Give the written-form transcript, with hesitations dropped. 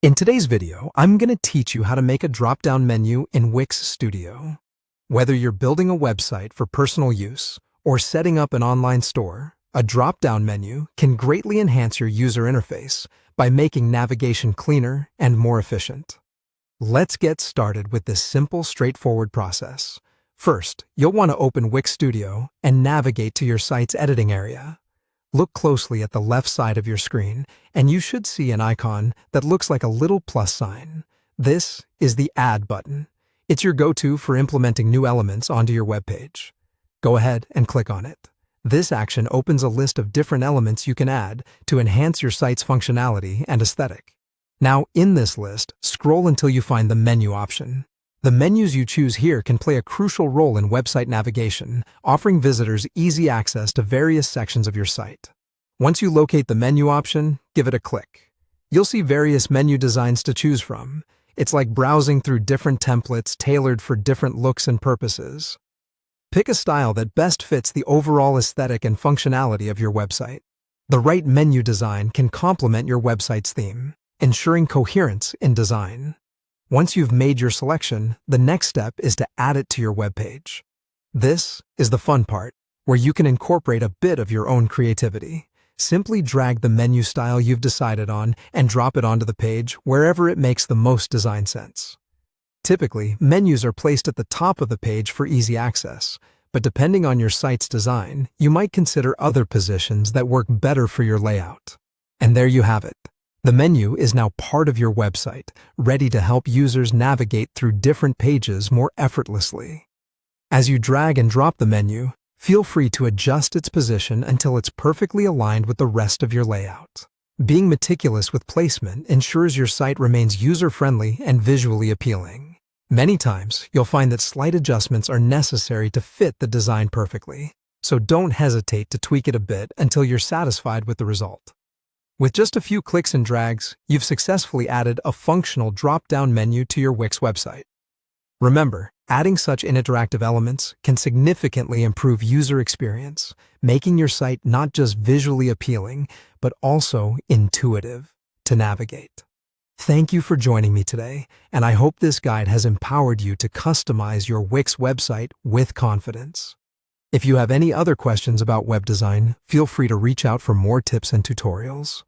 In today's video, I'm going to teach you how to make a drop-down menu in Wix Studio. Whether you're building a website for personal use or setting up an online store, a drop-down menu can greatly enhance your user interface by making navigation cleaner and more efficient. Let's get started with this simple, straightforward process. First, you'll want to open Wix Studio and navigate to your site's editing area. Look closely at the left side of your screen, and you should see an icon that looks like a little plus sign. This is the Add button. It's your go-to for implementing new elements onto your web page. Go ahead and click on it. This action opens a list of different elements you can add to enhance your site's functionality and aesthetic. Now, in this list, scroll until you find the menu option. The menus you choose here can play a crucial role in website navigation, offering visitors easy access to various sections of your site. Once you locate the menu option, give it a click. You'll see various menu designs to choose from. It's like browsing through different templates tailored for different looks and purposes. Pick a style that best fits the overall aesthetic and functionality of your website. The right menu design can complement your website's theme, ensuring coherence in design. Once you've made your selection, the next step is to add it to your web page. This is the fun part, where you can incorporate a bit of your own creativity. Simply drag the menu style you've decided on and drop it onto the page wherever it makes the most design sense. Typically, menus are placed at the top of the page for easy access, but depending on your site's design, you might consider other positions that work better for your layout. And there you have it. The menu is now part of your website, ready to help users navigate through different pages more effortlessly. As you drag and drop the menu, feel free to adjust its position until it's perfectly aligned with the rest of your layout. Being meticulous with placement ensures your site remains user-friendly and visually appealing. Many times, you'll find that slight adjustments are necessary to fit the design perfectly, so don't hesitate to tweak it a bit until you're satisfied with the result. With just a few clicks and drags, you've successfully added a functional drop-down menu to your Wix website. Remember, adding such interactive elements can significantly improve user experience, making your site not just visually appealing, but also intuitive to navigate. Thank you for joining me today, and I hope this guide has empowered you to customize your Wix website with confidence. If you have any other questions about web design, feel free to reach out for more tips and tutorials.